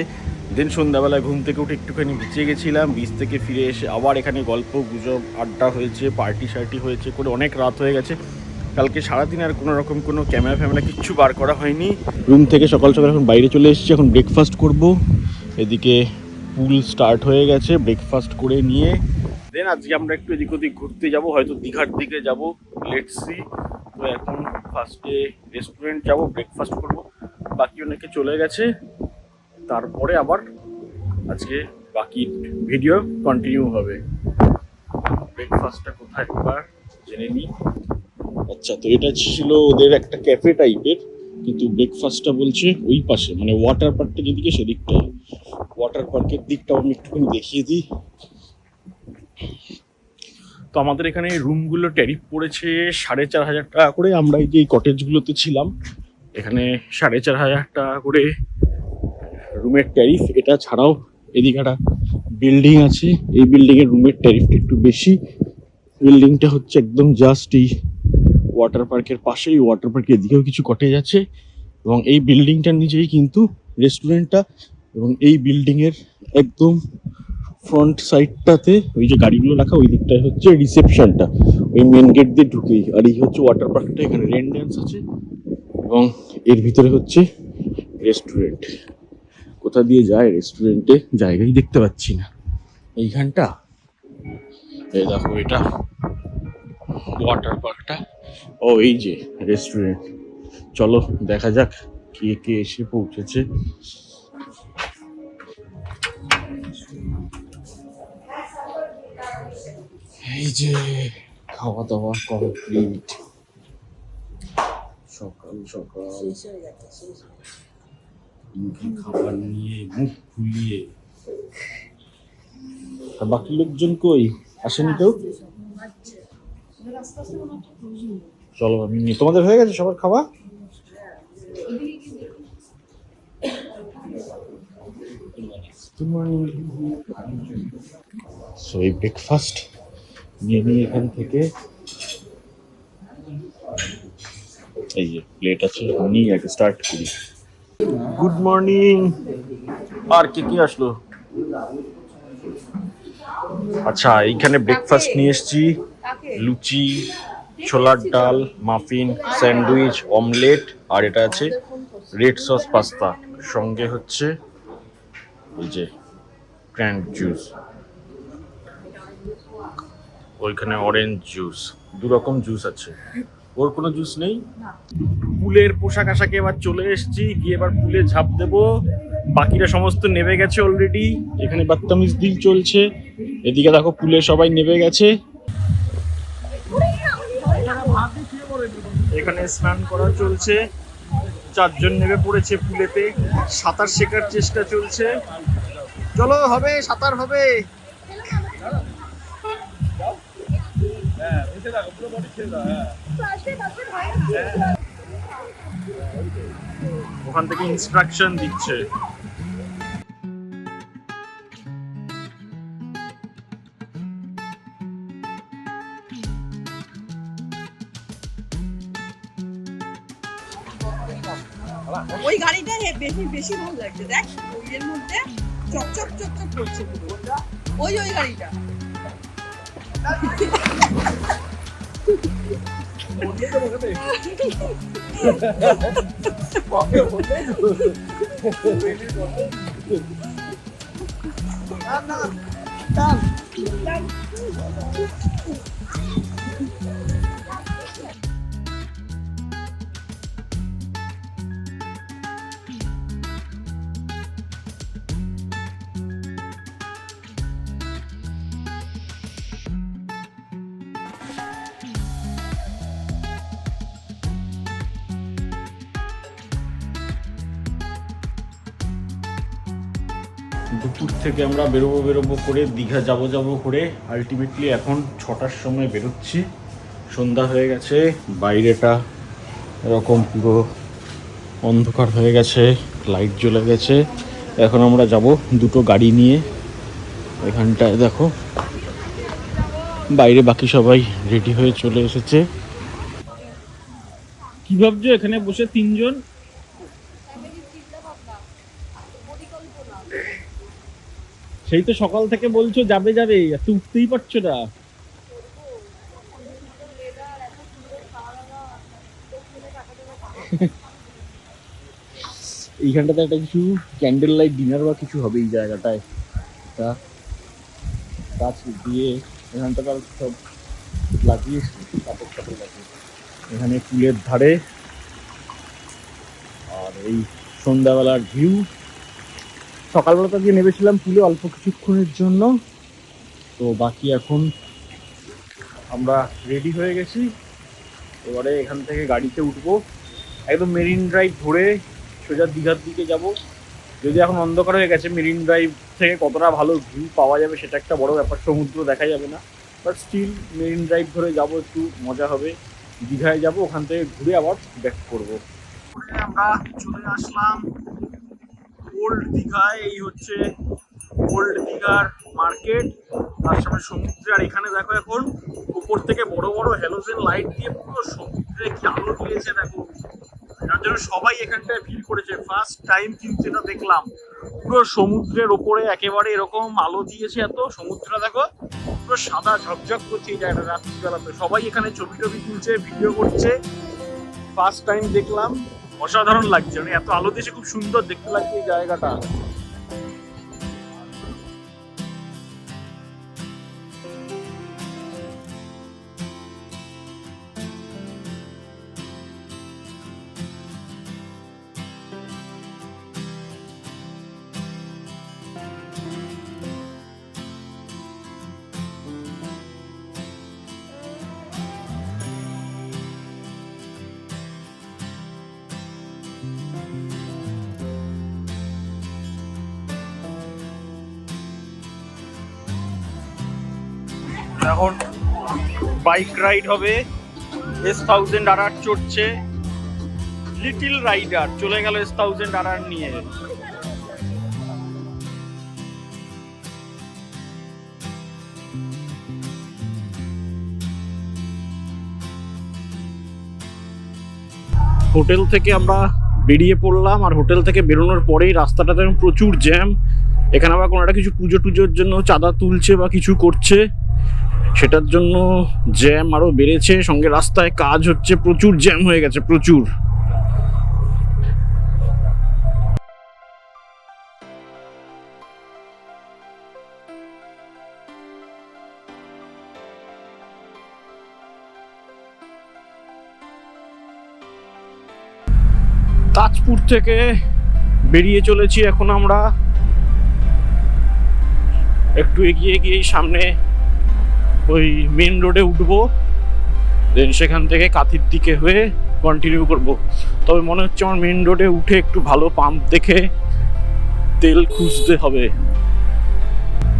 Speaker 1: দেন সন্ধ্যাবেলায় ঘুম থেকে উঠে একটুখানি বিচে গেছিলাম, বিচ থেকে ফিরে এসে আবার এখানে গল্প গুজব আড্ডা হয়েছে, পার্টি শার্টি হয়েছে করে অনেক রাত হয়ে গেছে। কালকে সারাদিন আর কোনো রকম কোনো ক্যামেরা কিচ্ছু বার করা হয়নি। রুম থেকে সকাল সকাল এখন বাইরে চলে এসেছি, এখন ব্রেকফাস্ট করব। এদিকে পুল স্টার্ট হয়ে গেছে, ব্রেকফাস্ট করে নিয়ে দেন আজকে আমরা একটু এদিক ওদিক ঘুরতে যাব, হয়তো দীঘার দিকে যাব, লেটস সি। তো এখন ফার্স্টে রেস্টুরেন্ট যাব, ব্রেকফাস্ট করব, বাকি অনেকে চলে গেছে, তারপরে আবার আজকে বাকি ভিডিও কন্টিনিউ হবে। ব্রেকফাস্টটা কোথায় একবার জেনে নিই। আচ্ছা, তো এটা ছিল ওদের একটা ক্যাফে টাইপের, কিন্তু ব্রেকফাস্টটা বলছে ওই পাশে, মানে ওয়াটার পার্কটা যেদিকে সেদিকটা। ওয়াটার পার্কের দিকটাও আমি একটুখানি দেখিয়ে দিই। তো আমাদের এখানে রুমগুলো ট্যারিফ পড়েছে 4,500 টাকা করে। আমরা এই যে এই কটেজগুলোতে ছিলাম, এখানে 4,500 টাকা করে রুমের ট্যারিফ। এটা ছাড়াও এদিকে একটা বিল্ডিং আছে, এই বিল্ডিংয়ের রুমের ট্যারিফটা একটু বেশি। বিল্ডিংটা হচ্ছে একদম জাস্ট এই ওয়াটার পার্কের পাশেই। ওয়াটার পার্কের এদিকেও কিছু কটেজ আছে এবং এই বিল্ডিংটার নিচেই কিন্তু রেস্টুরেন্টটা। এবং এই বিল্ডিং এর একদম ফ্রন্ট সাইডটাতে ওই যে গাড়িগুলো রাখা ওই দিকটায় হচ্ছে রিসেপশনটা, ওই মেন গেট দিয়ে ঢুকেই। আর এই হচ্ছে ওয়াটার পার্কটা, এখানে রেন ড্যান্স আছে এবং এর ভিতরে হচ্ছে রেস্টুরেন্ট। কোথা দিয়ে যায় রেস্টুরেন্টে জায়গাই দেখতে পাচ্ছি না এইখানটা। এই দেখো এটা ওয়াটার পার্কটা, ও এই যে রেস্টুরেন্ট। চলো দেখা যাক কে কে এসে পৌঁছেছে। এই যে খাওয়া দাওয়া কমপ্লিট, সকাল সকাল খাবার নিয়ে মুখ ফুলিয়ে। বাকি লোকজন কই, আসেনি কেউ? চলো আমি নিয়ে, তোমাদের হয়ে গেছে সবার খাওয়া? সো এই ব্রেকফাস্ট নিয়ে নিয়ে এখান থেকে, এই যে প্লেট আছে নিয়ে আগে স্টার্ট করি। Good morning. আর কে কে আসলো? আচ্ছা এইখানে ব্রেকফাস্ট নিয়ে এসেছি, লুচি, ছোলার ডাল, মাফিন, স্যান্ডউইচ, অমলেট, আর এটা আছে রেড সস পাস্তা, সঙ্গে হচ্ছে এই যে ক্র্যান্ড জুস, ওইখানে অরেঞ্জ জুস, দু রকম জুস আছে। ওর কোনো জুস নেই। পুলের পোশাক আশাকে এবার চলে এসেছি, গিয়ে এবার পুলে ঝাঁপ দেবো। বাকিরা সমস্ত নেমে গেছে অলরেডি, এখানে বাত্তামিজ দিল চলছে। এদিকে দেখো পুলে সবাই নেমে গেছে। এখানে স্নান করা চলছে, 4 জন নেমে পড়েছে পুলেতে, সাঁতার শেখার চেষ্টা চলছে। চলো হবে, সাঁতার হবে। ওখান থেকে ইনস্ট্রাকশন দিচ্ছে।
Speaker 2: ওই গাড়িটা বেশি বেশি ভালো লাগছে, দেখ ওইয়ের মধ্যে চকচক চকচক করছে ওই ওই গাড়িটা।
Speaker 1: দুপুর থেকে আমরা বেরোবো করে দীঘা যাবো করে আলটিমেটলি এখন 6টার সময় বেরোচ্ছি। সন্ধ্যা হয়ে গেছে, বাইরেটা এরকম পুরো অন্ধকার হয়ে গেছে, লাইট জ্বলে গেছে। এখন আমরা যাব দুটো গাড়ি নিয়ে। এখানটায় দেখো বাইরে বাকি সবাই রেডি হয়ে চলে এসেছে। কি ভাবছো এখানে বসে 3 জন? সেই তো সকাল থেকে বলছো যাবে যাবে, তুই উঠতেই পারছো না। এইখানটাতে একটা কিছু ক্যান্ডেল লাইট ডিনার বা কিছু হবে এই জায়গাটায়। তা গাছ দিয়ে এখানটাতে সব লাগিয়েছে, কাপড় কাপড় লাগিয়ে এখানে পুলের ধারে। আর এই সন্ধ্যাবেলার ভিউ। সকালবেলা তো গিয়ে নেমেছিলাম পুলে অল্প কিছুক্ষণের জন্য, তো বাকি এখন আমরা রেডি হয়ে গেছি। এবারে এখান থেকে গাড়িতে উঠবো, একদম মেরিন ড্রাইভ ধরে সোজা দীঘার দিকে যাব। যদি এখন অন্ধকার হয়ে গেছে, মেরিন ড্রাইভ থেকে কতটা ভালো ভিউ পাওয়া যাবে সেটা একটা বড় ব্যাপার, সমুদ্র দেখা যাবে না, বাট স্টিল মেরিন ড্রাইভ ধরে যাব, একটু মজা হবে। দীঘায় যাব, ওখান থেকে ঘুরে আবার ব্যাক করবো। আমরা চলে আসলাম ওল্ড দীঘায়। এই হচ্ছে ওল্ড দীঘার মার্কেট, তার সামনে সমুদ্রে। আর এখানে দেখো এখন খুব ওপর থেকে বড় বড় হ্যালোজেন লাইট দিয়ে পুরো সমুদ্রে কি আলো দিয়েছে দেখো, যার জন্য সবাই এখানটায় ভিড় করেছে। ফার্স্ট টাইম কিন্তু এটা দেখলাম, পুরো সমুদ্রের ওপরে একেবারে এরকম আলো দিয়েছে। এত সমুদ্রটা দেখো পুরো সাদা ঝকঝক করছে এই জায়গাটা রাত্রিবেলাতে। সবাই এখানে ছবি টবি তুলছে, ভিডিও করছে। ফার্স্ট টাইম দেখলাম, অসাধারণ লাগছে, মানে এত আলো দিয়েছে, খুব সুন্দর দেখতে লাগছে এই জায়গাটা। এখন বাইক রাইড হবে, S1000RR চড়ছে, লিটল রাইডার চলে গেল S1000RR নিয়ে। হোটেল থেকে আমরা বেরিয়ে পড়লাম, আর হোটেল থেকে বেরোনোর পরেই রাস্তাটাতে প্রচুর জ্যাম। এখানে আবার কোনো একটা কিছু পুজো টুজোর জন্য চাঁদা তুলছে বা কিছু করছে, সেটার জন্য জ্যাম আরো বেড়েছে। সঙ্গে রাস্তায় কাজ হচ্ছে, প্রচুর জ্যাম হয়ে গেছে, প্রচুর। তাজপুর থেকে বেরিয়ে চলেছি এখন আমরা। একটু এগিয়ে গিয়েই সামনে ওই মেন রোডে উঠবো, দেন সেখান থেকে কাঁথির দিকে হয়ে কন্টিনিউ করব। তবে মনে হচ্ছে আমার মেন রোডে উঠে একটু ভালো পাম্প দেখে তেল খুঁজতে হবে।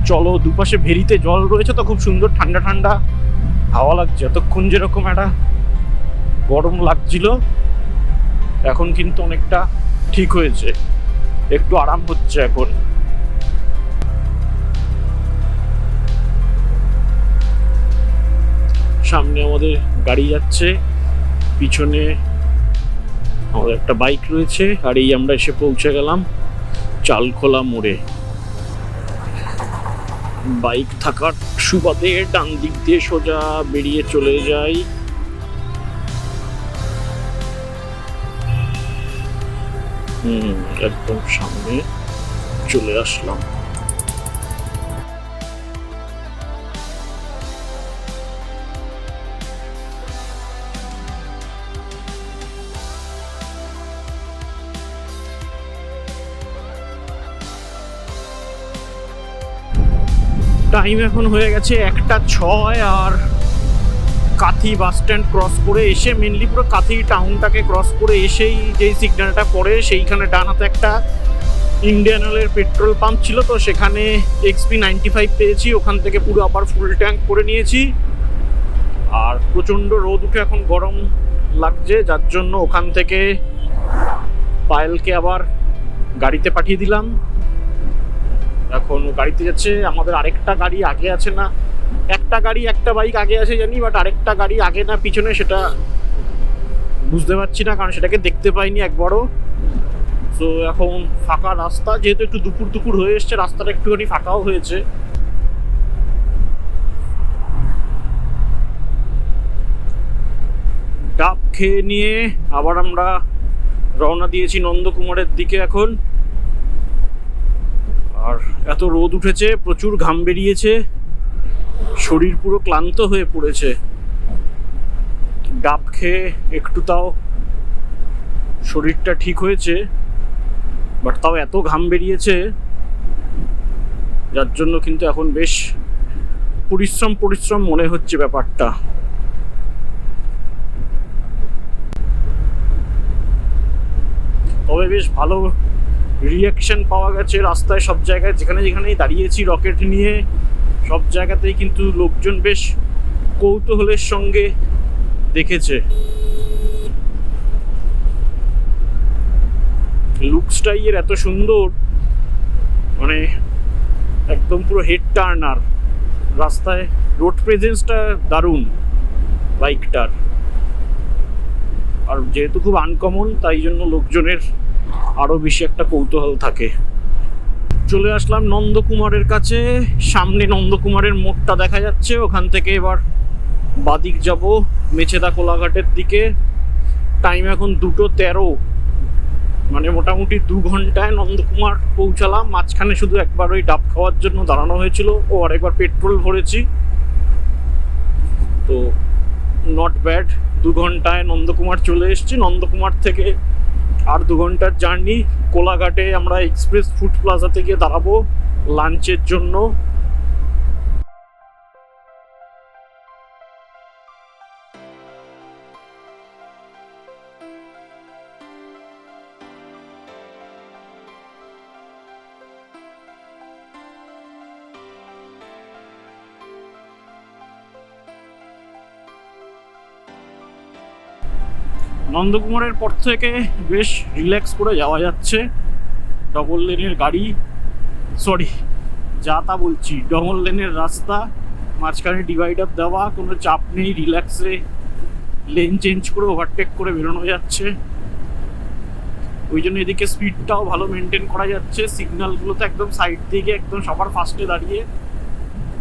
Speaker 1: চলো, দুপাশে ভেরিতে জল রয়েছে তো, খুব সুন্দর ঠান্ডা ঠান্ডা হাওয়া লাগছে। এতক্ষণ যেরকম একটা গরম লাগছিল, এখন কিন্তু অনেকটা ঠিক হয়েছে, একটু আরাম হচ্ছে এখন। সামনে আমাদের গাড়ি যাচ্ছে, পিছনে আমাদের একটা বাইক রয়েছে, আর এই আমরা এসে পৌঁছে গেলাম চালখোলা মোড়ে। বাইক থাকার সুবাদে ডান দিক দিয়ে সোজা বেরিয়ে চলে যাই। একদম সামনে চলে আসলাম। টাইম এখন হয়ে গেছে 1:06, আর কাঁথি বাস স্ট্যান্ড ক্রস করে এসে, মেনলি পুরো কাঁথি টাউনটাকে ক্রস করে এসেই যেই সিগন্যালটা পড়ে সেইখানে ডান হাতে একটা ইন্ডিয়ান অয়েলের পেট্রোল পাম্প ছিল, তো সেখানে XP 95 পেয়েছি। ওখান থেকে পুরো আবার ফুল ট্যাঙ্ক করে নিয়েছি। আর প্রচণ্ড রোদ উঠে এখন গরম লাগছে, যার জন্য ওখান থেকে পায়েলকে আবার গাড়িতে পাঠিয়ে দিলাম। এখন গাড়িতে যাচ্ছে। আমাদের আরেকটা গাড়ি আগে আছে না, একটা গাড়ি একটা বাইক আগে আছে জানি, বাট আরেকটা গাড়ি আগে না পিছনে সেটা বুঝতে পারছি না, কারণ সেটাকে দেখতে পাইনি একবারও। তো এখন ফাঁকা রাস্তা, যেহেতু একটু দুপুর দুপুর হয়ে এসছে, রাস্তাটা একটুখানি ফাঁকাও হয়েছে। ডাব খেয়ে নিয়ে আবার আমরা রওনা দিয়েছি নন্দকুমারের দিকে এখন। আর এত রোদ উঠেছে, প্রচুর ঘাম বেরিয়েছে, শরীর পুরো ক্লান্ত হয়ে পড়েছে। ডাব খেয়ে একটু তাও শরীরটা ঠিক হয়েছে, বাট তাও এত ঘাম বেরিয়েছে, যার জন্য কিন্তু এখন বেশ পরিশ্রম মনে হচ্ছে ব্যাপারটা। তবে বেশ ভালো রিয়াকশন পাওয়া গেছে রাস্তায়, সব জায়গায় যেখানে যেখানেই দাঁড়িয়েছি রকেট নিয়ে, সব জায়গাতেই কিন্তু লোকজন বেশ কৌতূহলের সঙ্গে দেখেছে। লুকসটাই এর এত সুন্দর, মানে একদম পুরো হেড টার্নার। রাস্তায় রোড প্রেজেন্সটা দারুণ বাইকটার, আর যেহেতু খুব আনকমন তাই জন্য লোকজনের আরো বেশি একটা কৌতূহল থাকে। চলে আসলাম নন্দকুমারের কাছে, সামনে নন্দকুমারের মোড়টা দেখা যাচ্ছে, ওখান থেকে এবার বাদিক যাব মেচেদা কোলাঘাটের দিকে। টাইম এখন 2:13, মানে মোটামুটি 2 ঘন্টায় নন্দকুমার পৌঁছালাম। মাঝখানে শুধু একবার ওই ডাব খাওয়ার জন্য দাঁড়ানো হয়েছিল, ও আরেকবার পেট্রোল ভরেছি, তো নট ব্যাড। 2 ঘন্টায় নন্দকুমার চলে এসেছি। নন্দকুমার থেকে আর 2 ঘন্টার জার্নি। কোলাঘাটে আমরা এক্সপ্রেস ফুড প্লাজাতে গিয়ে দাঁড়াবো লাঞ্চের জন্য। নন্দকুমারের পর থেকে বেশ রিল্যাক্স করে যাওয়া যাচ্ছে। ডবল লেনের গাড়ি, সরি যা তা বলছি, ডবল লেনের রাস্তা, মাঝখানে ডিভাইডার দেওয়া, কোনো চাপ নেই, রিল্যাক্সে লেন চেঞ্জ করে ওভারটেক করে বেরোনো যাচ্ছে। ওই জন্য এদিকে স্পিডটাও ভালো মেনটেন করা যাচ্ছে। সিগন্যালগুলোতে একদম সাইড দিকে একদম সবার ফার্স্টে দাঁড়িয়ে,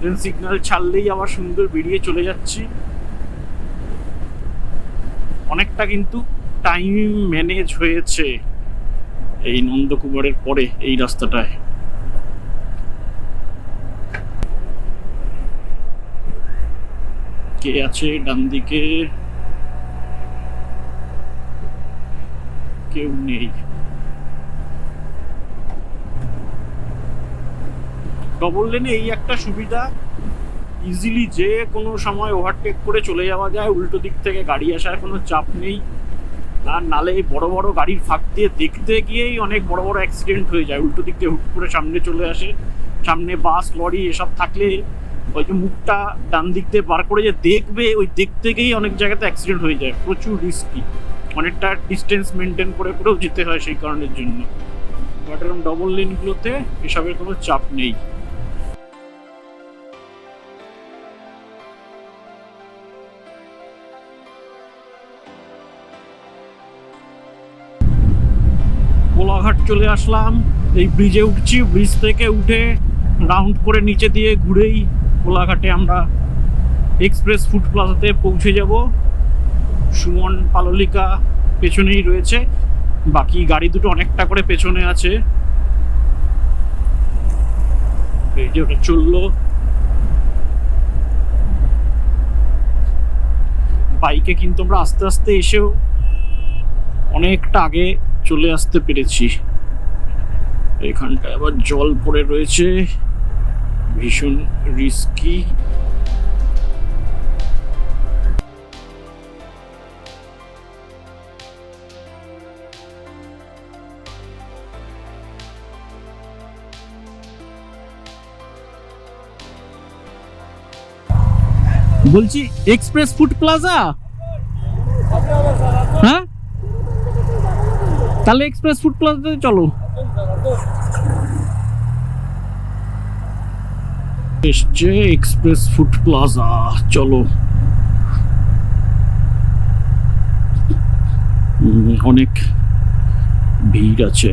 Speaker 1: দেন সিগন্যাল ছাড়লেই আবার সুন্দর বেরিয়ে চলে যাচ্ছি। অনেকটা কিন্তু টাইম ম্যানেজ হয়েছে এই নন্দকুমারের পরে এই রাস্তাটায়। কে আছে ডান দিকে? কেউ নেই। ডবল লেনে এই একটা সুবিধা, ইজিলি যে কোনো সময় ওভারটেক করে চলে যাওয়া যায়, উল্টো দিক থেকে গাড়ি আসার কোনো চাপ নেই। আর নালে এই বড় বড় গাড়ির ফাঁক দিয়ে দেখতে গিয়েই অনেক বড় বড় অ্যাক্সিডেন্ট হয়ে যায়। উল্টো দিক দিয়ে হুট করে সামনে চলে আসে, সামনে বাস লরি এসব থাকলে ওই যে মুখটা ডান দিক দিয়ে বার করে যে দেখবে, ওই দেখতে গিয়েই অনেক জায়গাতে অ্যাক্সিডেন্ট হয়ে যায়। প্রচুর রিস্কি, অনেকটা ডিস্টেন্স মেনটেন করে করেও যেতে হয় সেই কারণের জন্য। বাট এরকম ডবল লেনগুলোতে এসবের কোনো চাপ নেই। কোলাঘাট চলে আসলাম, এই ব্রিজে উঠছি। ব্রিজ থেকে উঠে রাউন্ড করে নিচে দিয়ে ঘুরেই কোলাঘাটে আমরা এক্সপ্রেস ফুড প্লাজাতে পৌঁছে যাব। সুমন পাললিকা পেছনেই রয়েছে, বাকি গাড়ি দুটো অনেকটা করে পেছনে আছে। এই যে ওটা চললো। বাইকে কিন্তু আমরা আস্তে আস্তে এসেও অনেকটা আগে চলে আসতে পেরেছি। এখানটা আবার জল পড়ে রয়েছে, ভীষণ রিস্কি। বলছি এক্সপ্রেস ফুড প্লাজা, হ্যাঁ তাহলে এক্সপ্রেস ফুড প্লাজাতে চলো। এসছে এক্সপ্রেস ফুড প্লাজা, চলো। অনেক ভিড় আছে।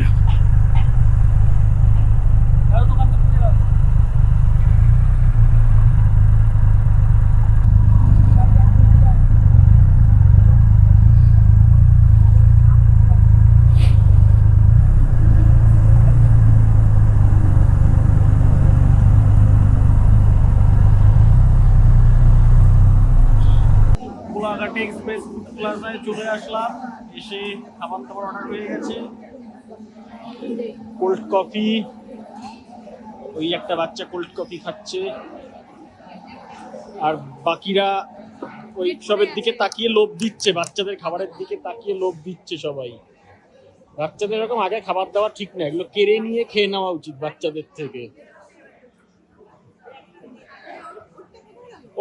Speaker 1: কোলাঘাটে এক্সপ্রেস ফুড প্লাজায় চলে আসলাম। এসে খাবার দাবার অর্ডার হয়ে গেছে। কোল্ড কফি, ওই একটা বাচ্চা কোল্ড কফি খাচ্ছে, আর বাকিরা ওই সবের দিকে তাকিয়ে লোভ দিচ্ছে, বাচ্চাদের খাবারের দিকে তাকিয়ে লোভ দিচ্ছে সবাই। বাচ্চাদের এরকম আগে খাবার দাবার ঠিক না, এগুলো কেড়ে নিয়ে খেয়ে নেওয়া উচিত বাচ্চাদের থেকে।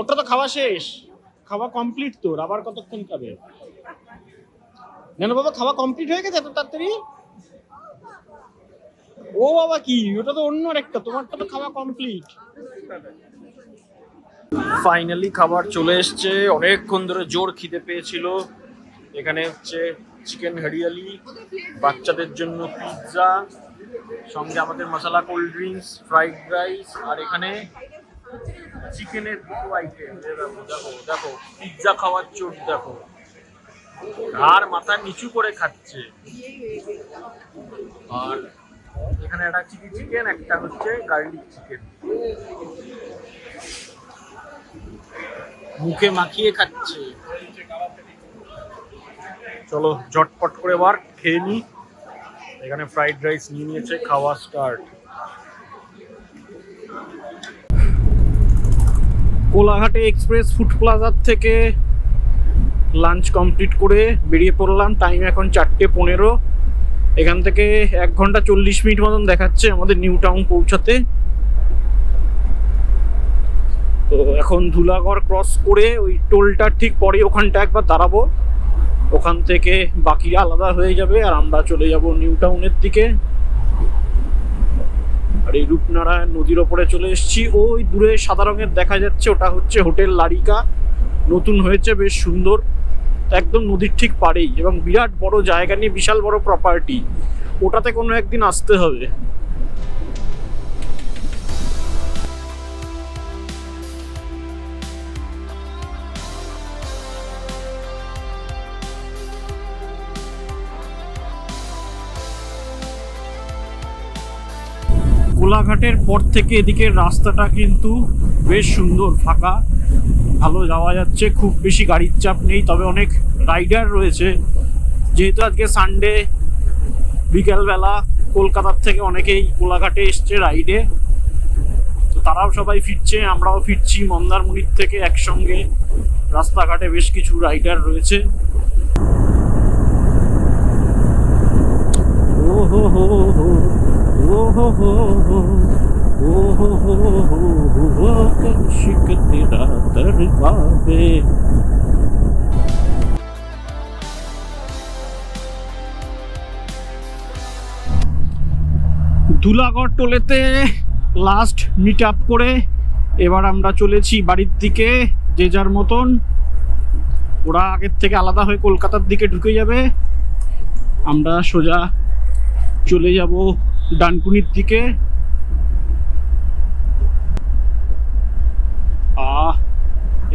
Speaker 1: ওটা তো খাওয়া শেষ, খাওয়া কমপ্লিট তোর, আবার কতক্ষণ খাবে? কেন বাবা, খাওয়া কমপ্লিট হয়ে গেছে এত তাড়াতাড়ি? ও বাবা, কি ওটা তো অন্য একটা, তোমারটা তো খাওয়া কমপ্লিট। ফাইনালি খাবার চলে এসছে, অনেকক্ষণ ধরে জোর খিদে পেয়েছিল। এখানে হচ্ছে চিকেন হরিয়ালি, বাচ্চাদের জন্য পিৎজা, সঙ্গে আমাদের মশলা কোল্ড ড্রিঙ্কস, ফ্রাইড রাইস, আর এখানে চিকেনের দুটো আইটেম। দেখো দেখো দেখো, পিৎজা খাওয়ার চোট দেখো, আর মাথা নিচু করে খাচ্ছে। আর এখানে একটা চিলি চিকেন, একটা হচ্ছে গার্লিক চিকেন, মুখে মাখিয়ে খাচ্ছে। চলো ঝটপট করে এবার খেয়ে নি। এখানে ফ্রাইড রাইস নিয়ে নিয়েছে, খাওয়া স্টার্ট। কোলাঘাটে এক্সপ্রেস ফুড প্লাজার থেকে লাঞ্চ কমপ্লিট করে বেরিয়ে পড়লাম। টাইম এখন 4:15। এখান থেকে 1 ঘন্টা 40 মিনিট মতন দেখাচ্ছে আমাদের নিউ টাউন পৌঁছাতে। তো এখন ধুলাগড় ক্রস করে ওই টোলটার ঠিক পরে ওখানটা একবার দাঁড়াবো, ওখান থেকে বাকিরা আলাদা হয়ে যাবে আর আমরা চলে যাব নিউ টাউনের দিকে। আর এই রূপনারায়ণ নদীর ওপরে চলে এসেছি। ওই দূরে সাদা রঙের দেখা যাচ্ছে, ওটা হচ্ছে হোটেল লারিকা, নতুন হয়েছে, বেশ সুন্দর, একদম নদীর ঠিক পাড়েই, এবং বিরাট বড় জায়গা নিয়ে বিশাল বড় প্রপার্টি। ওটাতে কোনো একদিন আসতে হবে। কোলাঘাটের পর থেকে এদিকের রাস্তাটা কিন্তু বেশ সুন্দর, ফাঁকা, ভালো যাওয়া যাচ্ছে, খুব বেশি গাড়ির চাপ নেই। তবে অনেক রাইডার রয়েছে, যেহেতু আজকে সানডে, বিকেলবেলা কলকাতার থেকে অনেকেই কোলাঘাটে এসছে রাইডে, তো তারাও সবাই ফিরছে, আমরাও ফিরছি মন্দারমণির থেকে একসঙ্গে। রাস্তাঘাটে বেশ কিছু রাইডার রয়েছে। ও হো হো হো, ও হো হো হো, ও হো হো হো, ও শিক তেরা দরবারে। ধুলাগড় টোলেতে লাস্ট মিট আপ করে এবার আমরা চলেছি বাড়ির দিকে, যে যার মতন। ওরা আগের থেকে আলাদা হয়ে কলকাতার দিকে ঢুকে যাবে, আমরা সোজা চলে যাব ডানকুনির দিকে।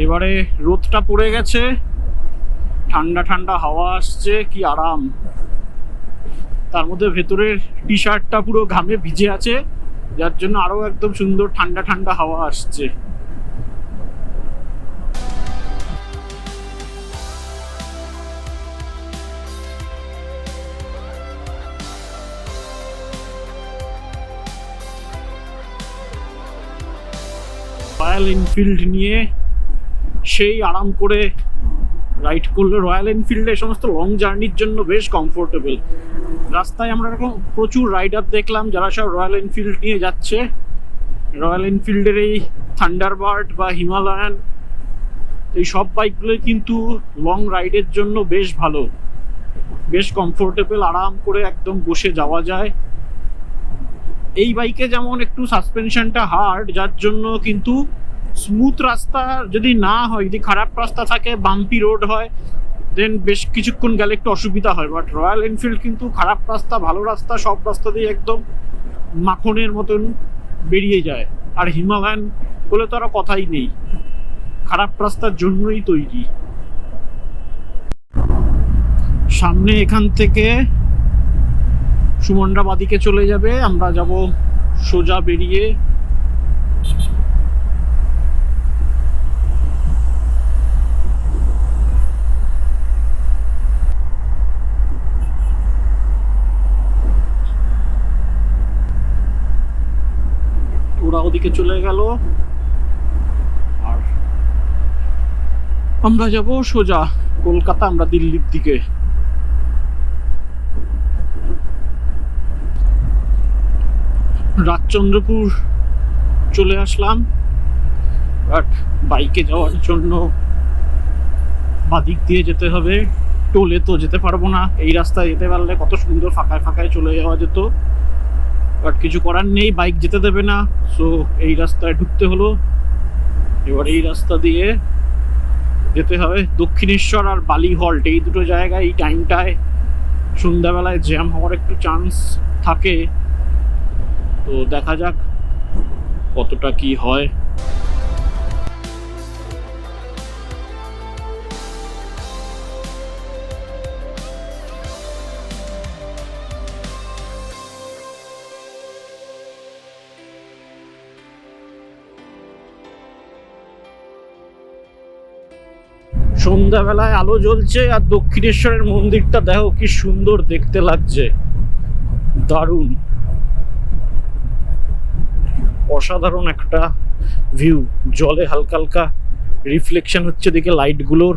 Speaker 1: এবারে রোদটা পড়ে গেছে, ঠান্ডা ঠান্ডা হাওয়া আসছে, কি আরাম। তার মধ্যে ভেতরের টি শার্টটা পুরো ঘামে ভিজে আছে, যার জন্য আরো একদম সুন্দর ঠান্ডা ঠান্ডা হাওয়া আসছে। রয়্যাল এনফিল্ড নিয়ে সেই আরাম করে রাইড করলে, রয়্যাল এনফিল্ডে সমস্ত লং জার্নির জন্য বেশ কমফোর্টেবল। রাস্তায় আমরা এরকম প্রচুর রাইডার দেখলাম যারা সব রয়্যাল এনফিল্ড নিয়ে যাচ্ছে। রয়্যাল এনফিল্ডের এই থান্ডারবার্ড বা হিমালয়ান, এই সব বাইকগুলো কিন্তু লং রাইডের জন্য বেশ ভালো, বেশ কমফোর্টেবল, আরাম করে একদম বসে যাওয়া যায়। এই বাইকে যেমন একটু সাসপেনশনটা হার্ড, যার জন্য কিন্তু স্মুথ রাস্তা যদি না হয়, যদি খারাপ রাস্তা থাকে, বাম্পি রোড হয়, দেন বেশ কিছুক্ষণ গেলে একটু অসুবিধা হয়। বাট রয়্যাল এনফিল্ড কিন্তু খারাপ রাস্তা, ভালো রাস্তা, সব রাস্তা দিয়ে একদম মাখনের মতন বেরিয়ে যায়। আর হিমালয়ান বলে তো আর কথাই নেই, খারাপ রাস্তার জন্যই তৈরি। সামনে এখান থেকে সুমনরা বাদিকে চলে যাবে, আমরা যাব সোজা বেরিয়ে। ওরা ওদিকে চলে গেল আর আমরা যাব সোজা কলকাতা, আমরা দিল্লির দিকে। রাজচন্দ্রপুর চলে আসলাম, বাট বাইকে যাওয়ার জন্য বাদিক দিয়ে যেতে হবে, টোলে তো যেতে পারবো না। এই রাস্তায় যেতে পারলে কত সুন্দর ফাঁকায় ফাঁকায় চলে যাওয়া যেত, বাট কিছু করার নেই, বাইক যেতে দেবে না, সো এই রাস্তায় ঢুকতে হলো। এবার এই রাস্তা দিয়ে যেতে হবে দক্ষিণেশ্বর আর বালি হল্ট, এই দুটো জায়গায় এই টাইমটায় সন্ধ্যাবেলায় জ্যাম হওয়ার একটু চান্স থাকে। তো দেখা যাক কতটা কি হয়। সন্ধ্যাবেলায় আলো জ্বলছে আর দক্ষিণেশ্বরের মন্দিরটা দেখো কি সুন্দর দেখতে লাগছে, দারুণ অসাধারণ একটা ভিউ। জলে হালকা হালকা রিফ্লেকশন হচ্ছে, দিকে লাইটগুলোর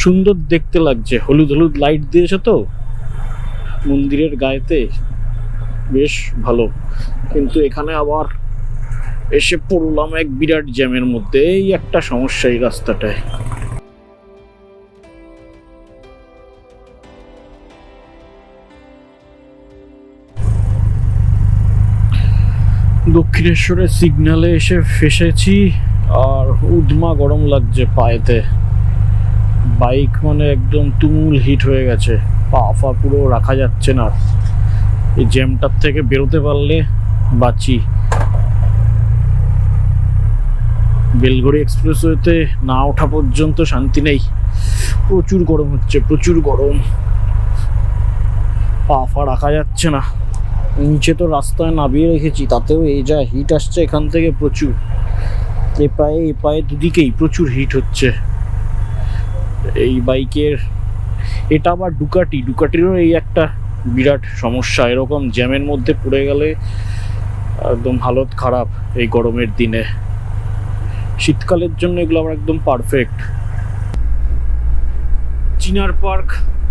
Speaker 1: সুন্দর দেখতে লাগছে। হলুদ হলুদ লাইট দিয়েছে তো মন্দিরের গায়েতে, বেশ ভালো। কিন্তু এখানে আবার এসে পড়লাম এক বিরাট জ্যামের মধ্যে, এই একটা সমস্যা এই রাস্তাটায়। দক্ষিণেশ্বরের সিগন্যালে এসে ফেসেছি আর উদমা গরম লাগছে পায়েতে। বাইক মানে একদম তুমুল হিট হয়ে গেছে, পা ফা পুরো রাখা যাচ্ছে না। এই জ্যামটার থেকে বেরোতে পারলে বাঁচি। বেলঘড়ি এক্সপ্রেসওয়েতে না ওঠা পর্যন্ত শান্তি নেই, প্রচুর গরম হচ্ছে, প্রচুর গরম, পা ফা রাখা যাচ্ছে না। নিচে তো রাস্তায় নামিয়ে রেখেছি, তাতেও এই যা হিট আসছে এখান থেকে প্রচুর। এ পায়ে দুদিকেই প্রচুর হিট হচ্ছে। এই বাইকের এটা আবার ডুকাটিরও এই একটা বিরাট সমস্যা, এরকম জ্যামের মধ্যে পড়ে গেলে একদম হালত খারাপ এই গরমের দিনে। শীতকালের জন্য এগুলো আবার একদম পারফেক্ট। চিনার পার্ক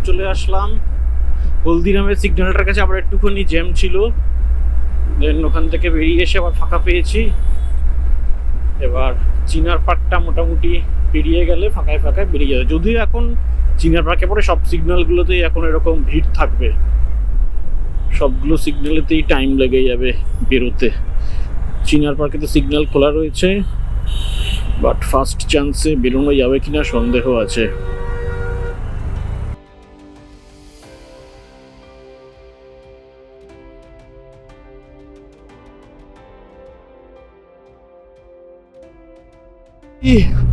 Speaker 1: চলে আসলাম। হলদিরামের সিগন্যালটার কাছে আবার একটুখানি জ্যাম ছিল, দেন ওখান থেকে বেরিয়ে এসে আবার ফাঁকা পেয়েছি। এবার চিনার পার্কটা মোটামুটি পেরিয়ে গেলে ফাঁকায় ফাঁকায় বেরিয়ে যাবে। যদিও এখন চিনার পার্কে পরে সব সিগন্যালগুলোতেই এখন এরকম ভিড় থাকবে, সবগুলো সিগন্যালেতেই টাইম লেগে যাবে বেরোতে। চিনার পার্কে তো সিগন্যাল খোলা রয়েছে, বাট ফার্স্ট চান্সে বেরোনো যাবে কিনা সন্দেহ আছে।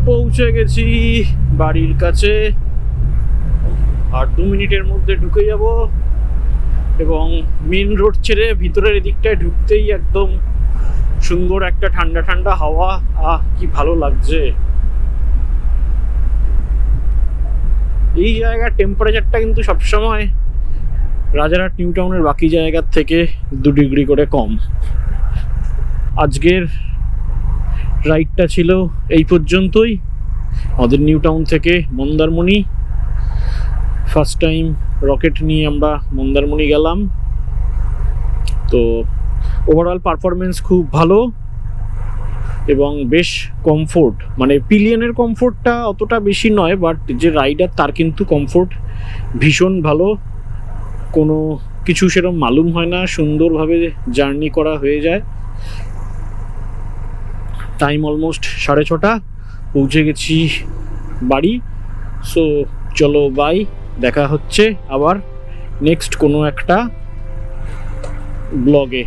Speaker 1: পৌঁছে গেছি বাড়ির কাছে, আর 2 মিনিটের মধ্যে ঢুকে যাব। এবং মেন রোড ছেড়ে ভিতরের এদিকটায় ঢুকতেই একদম সুন্দর একটা ঠান্ডা ঠান্ডা হাওয়া, কি ভালো লাগছে। এই জায়গার টেম্পারেচারটা কিন্তু সবসময় রাজারহাট নিউ টাউনের বাকি জায়গার থেকে 2 ডিগ্রি করে কম। আজকের রাইডটা ছিল এই পর্যন্তই আমাদের নিউ টাউন থেকে মন্দারমণি। ফার্স্ট টাইম রকেট নিয়ে আমরা মন্দারমণি গেলাম। তো ওভারঅল পারফরমেন্স খুব ভালো এবং বেশ কমফোর্ট, মানে পিলিয়নের কমফোর্টটা অতটা বেশি নয়, বাট যে রাইডার তার কিন্তু কমফোর্ট ভীষণ ভালো। কোনো কিছু সেরকম মালুম হয় না, সুন্দরভাবে জার্নি করা হয়ে যায়। টাইম অলমোস্ট 6:30, পৌঁছে গেছি বাড়ি। সো চলো বাই, দেখা হচ্ছে আবার নেক্সট কোনো একটা ব্লগে।